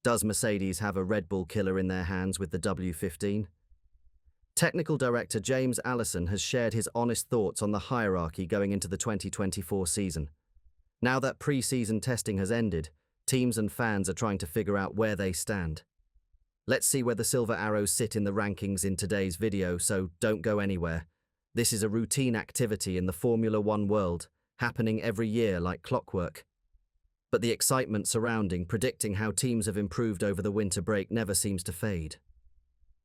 Does Mercedes have a Red Bull killer in their hands with the W15? Technical director James Allison has shared his honest thoughts on the hierarchy going into the 2024 season. Now that pre-season testing has ended, teams and fans are trying to figure out where they stand. Let's see where the Silver Arrows sit in the rankings in today's video, so don't go anywhere. This is a routine activity in the Formula One world, happening every year like clockwork. But the excitement surrounding predicting how teams have improved over the winter break never seems to fade.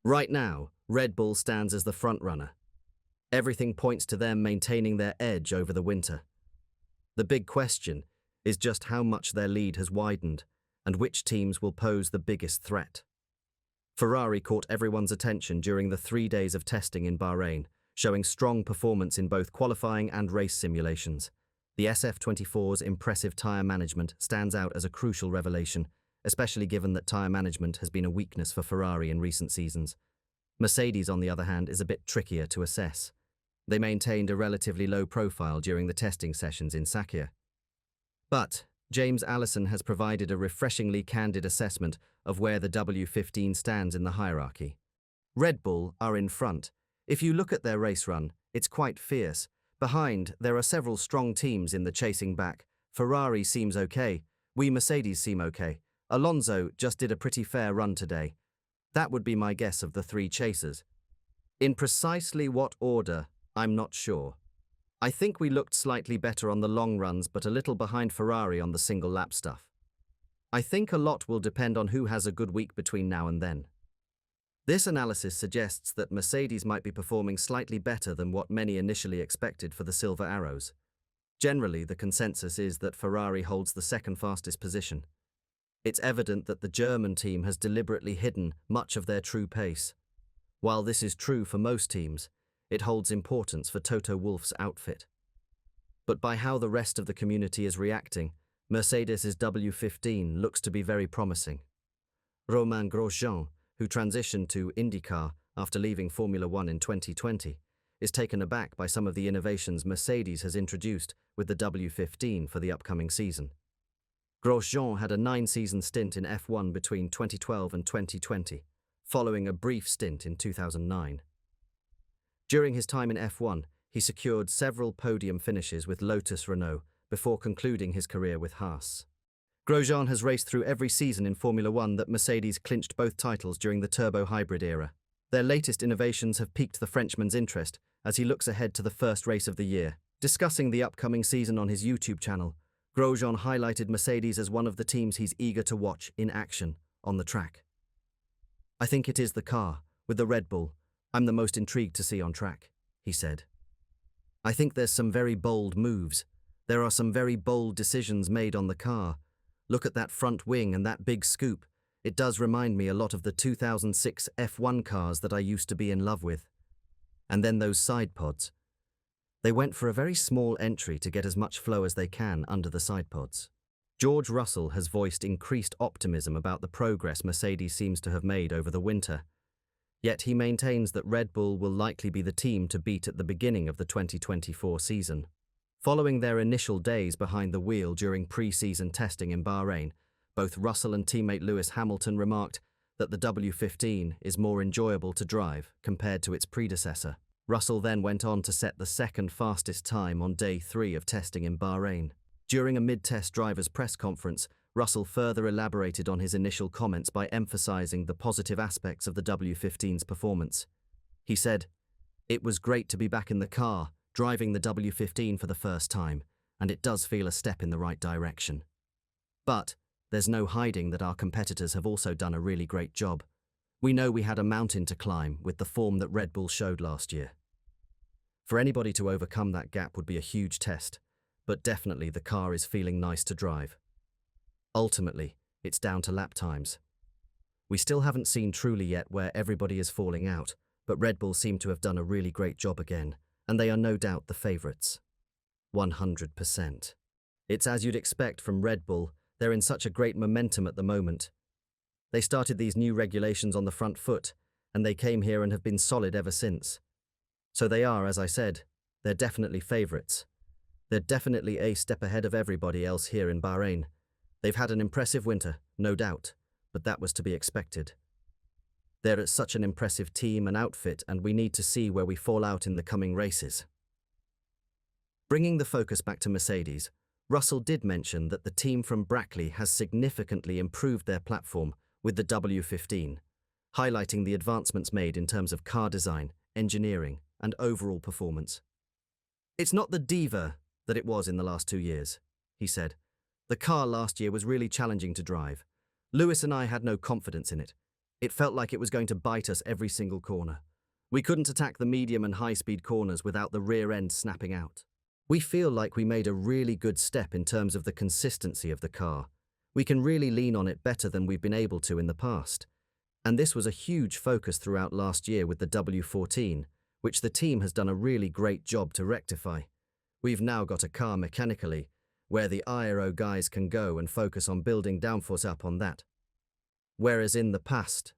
Right now, Red Bull stands as the frontrunner. Everything points to them maintaining their edge over the winter. The big question is just how much their lead has widened and which teams will pose the biggest threat. Ferrari caught everyone's attention during the 3 days of testing in Bahrain, showing strong performance in both qualifying and race simulations. The SF24's impressive tyre management stands out as a crucial revelation, especially given that tyre management has been a weakness for Ferrari in recent seasons. Mercedes, on the other hand, is a bit trickier to assess. They maintained a relatively low profile during the testing sessions in Sakhir. But James Allison has provided a refreshingly candid assessment of where the W15 stands in the hierarchy. Red Bull are in front. If you look at their race run, it's quite fierce. Behind, there are several strong teams in the chasing back. Ferrari seems okay. We Mercedes seem okay. Alonso just did a pretty fair run today. That would be my guess of the three chasers. In precisely what order, I'm not sure. I think we looked slightly better on the long runs but a little behind Ferrari on the single lap stuff. I think a lot will depend on who has a good week between now and then. This analysis suggests that Mercedes might be performing slightly better than what many initially expected for the Silver Arrows. Generally, the consensus is that Ferrari holds the second fastest position. It's evident that the German team has deliberately hidden much of their true pace. While this is true for most teams, it holds importance for Toto Wolff's outfit. But by how the rest of the community is reacting, Mercedes' W15 looks to be very promising. Romain Grosjean, who transitioned to IndyCar after leaving Formula One in 2020, is taken aback by some of the innovations Mercedes has introduced with the W15 for the upcoming season. Grosjean had a 9-season stint in F1 between 2012 and 2020, following a brief stint in 2009. During his time in F1, he secured several podium finishes with Lotus Renault before concluding his career with Haas. Grosjean has raced through every season in Formula One that Mercedes clinched both titles during the turbo hybrid era. Their latest innovations have piqued the Frenchman's interest as he looks ahead to the first race of the year. Discussing the upcoming season on his YouTube channel, Grosjean highlighted Mercedes as one of the teams he's eager to watch in action on the track. "I think it is the car, with the Red Bull, I'm the most intrigued to see on track," he said. "I think there's some very bold moves. There are some very bold decisions made on the car. Look at that front wing and that big scoop. It does remind me a lot of the 2006 F1 cars that I used to be in love with. And then those side pods. They went for a very small entry to get as much flow as they can under the side pods." George Russell has voiced increased optimism about the progress Mercedes seems to have made over the winter. Yet he maintains that Red Bull will likely be the team to beat at the beginning of the 2024 season. Following their initial days behind the wheel during pre-season testing in Bahrain, both Russell and teammate Lewis Hamilton remarked that the W15 is more enjoyable to drive compared to its predecessor. Russell then went on to set the second fastest time on day 3 of testing in Bahrain. During a mid-test driver's press conference, Russell further elaborated on his initial comments by emphasizing the positive aspects of the W15's performance. He said, "It was great to be back in the car, driving the W15 for the first time, and it does feel a step in the right direction. But there's no hiding that our competitors have also done a really great job. We know we had a mountain to climb with the form that Red Bull showed last year. For anybody to overcome that gap would be a huge test, but definitely the car is feeling nice to drive. Ultimately, it's down to lap times. We still haven't seen truly yet where everybody is falling out, but Red Bull seem to have done a really great job again, and they are no doubt the favourites. 100%. It's as you'd expect from Red Bull, they're in such a great momentum at the moment. They started these new regulations on the front foot, and they came here and have been solid ever since. So they are, as I said, they're definitely favourites. They're definitely a step ahead of everybody else here in Bahrain. They've had an impressive winter, no doubt, but that was to be expected. They're such an impressive team and outfit, and we need to see where we fall out in the coming races. Bringing the focus back to Mercedes, Russell did mention that the team from Brackley has significantly improved their platform with the W15, highlighting the advancements made in terms of car design, engineering, and overall performance. It's not the diva that it was in the last 2 years, he said. The car last year was really challenging to drive. Lewis and I had no confidence in it. It felt like it was going to bite us every single corner. We couldn't attack the medium and high-speed corners without the rear end snapping out. We feel like we made a really good step in terms of the consistency of the car. We can really lean on it better than we've been able to in the past. And this was a huge focus throughout last year with the W14, which the team has done a really great job to rectify. We've now got a car mechanically where the aero guys can go and focus on building downforce up on that. Whereas in the past,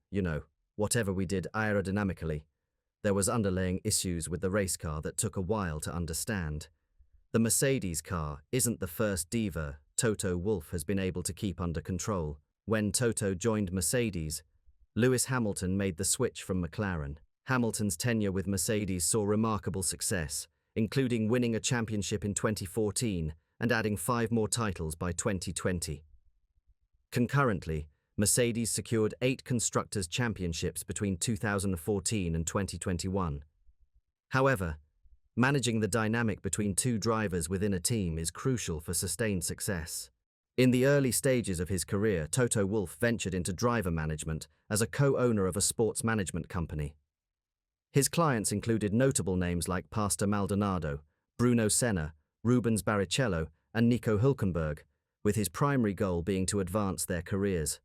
whatever we did aerodynamically, there was underlying issues with the race car that took a while to understand. The Mercedes car isn't the first diva Toto Wolff has been able to keep under control. When Toto joined Mercedes, Lewis Hamilton made the switch from McLaren. Hamilton's tenure with Mercedes saw remarkable success, including winning a championship in 2014 and adding 5 more titles by 2020. Concurrently, Mercedes secured 8 Constructors' Championships between 2014 and 2021. However, managing the dynamic between 2 drivers within a team is crucial for sustained success. In the early stages of his career, Toto Wolff ventured into driver management as a co-owner of a sports management company. His clients included notable names like Pastor Maldonado, Bruno Senna, Rubens Barrichello, and Nico Hülkenberg, with his primary goal being to advance their careers.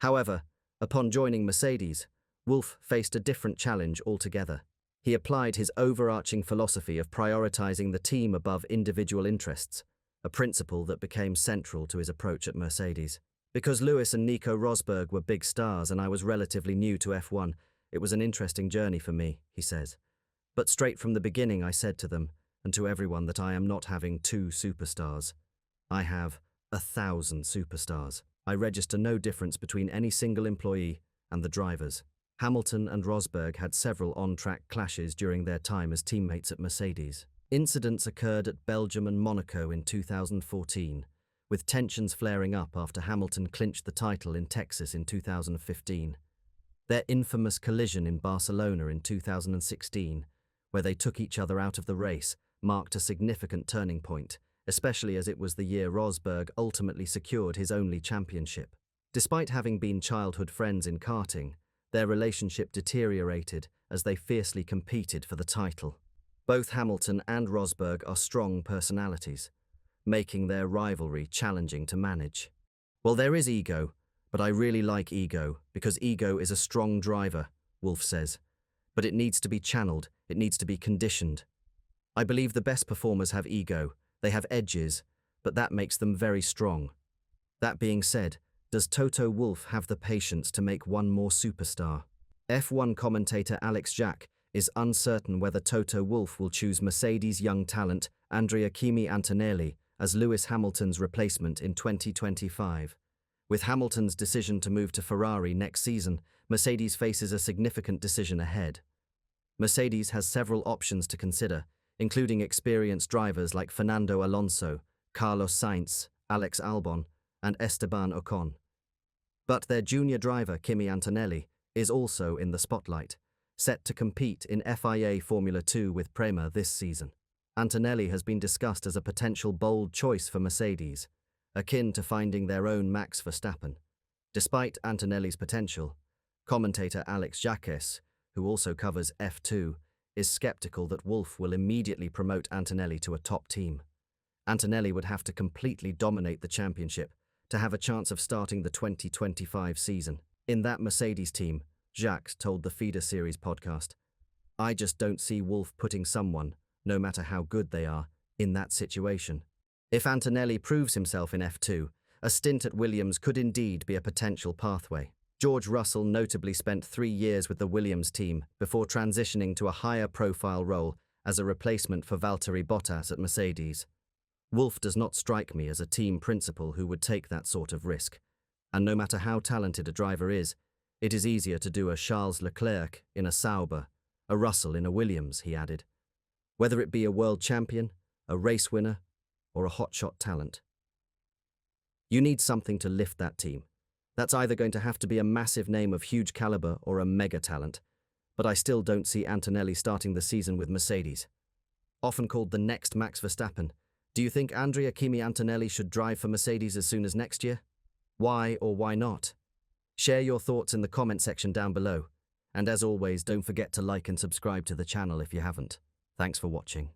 However, upon joining Mercedes, Wolff faced a different challenge altogether. He applied his overarching philosophy of prioritizing the team above individual interests, a principle that became central to his approach at Mercedes. Because Lewis and Nico Rosberg were big stars and I was relatively new to F1, it was an interesting journey for me, he says. But straight from the beginning I said to them, and to everyone, that I am not having 2 superstars. I have 1,000 superstars. I register no difference between any single employee and the drivers. Hamilton and Rosberg had several on-track clashes during their time as teammates at Mercedes. Incidents occurred at Belgium and Monaco in 2014, with tensions flaring up after Hamilton clinched the title in Texas in 2015. Their infamous collision in Barcelona in 2016, where they took each other out of the race, marked a significant turning point, especially as it was the year Rosberg ultimately secured his only championship. Despite having been childhood friends in karting, their relationship deteriorated as they fiercely competed for the title. Both Hamilton and Rosberg are strong personalities, making their rivalry challenging to manage. Well, there is ego, but I really like ego because ego is a strong driver, Wolff says. But it needs to be channeled, it needs to be conditioned. I believe the best performers have ego, they have edges, but that makes them very strong. That being said, does Toto Wolff have the patience to make one more superstar? F1 commentator Alex Jack is uncertain whether Toto Wolff will choose Mercedes' young talent Andrea Kimi Antonelli as Lewis Hamilton's replacement in 2025. With Hamilton's decision to move to Ferrari next season, Mercedes faces a significant decision ahead. Mercedes has several options to consider, including experienced drivers like Fernando Alonso, Carlos Sainz, Alex Albon, and Esteban Ocon. But their junior driver, Kimi Antonelli, is also in the spotlight, set to compete in FIA Formula 2 with Prema this season. Antonelli has been discussed as a potential bold choice for Mercedes, akin to finding their own Max Verstappen. Despite Antonelli's potential, commentator Alex Jacques, who also covers F2, is skeptical that Wolff will immediately promote Antonelli to a top team. Antonelli would have to completely dominate the championship to have a chance of starting the 2025 season. In that Mercedes team, Jacques told the Feeder Series podcast, "I just don't see Wolff putting someone, no matter how good they are, in that situation. If Antonelli proves himself in F2, a stint at Williams could indeed be a potential pathway." George Russell notably spent 3 years with the Williams team before transitioning to a higher profile role as a replacement for Valtteri Bottas at Mercedes. Wolff does not strike me as a team principal who would take that sort of risk. And no matter how talented a driver is, it is easier to do a Charles Leclerc in a Sauber, a Russell in a Williams, he added. Whether it be a world champion, a race winner, or a hotshot talent. You need something to lift that team. That's either going to have to be a massive name of huge caliber or a mega talent, but I still don't see Antonelli starting the season with Mercedes. Often called the next Max Verstappen, do you think Andrea Kimi Antonelli should drive for Mercedes as soon as next year? Why or why not? Share your thoughts in the comment section down below. And as always, don't forget to like and subscribe to the channel if you haven't. Thanks for watching.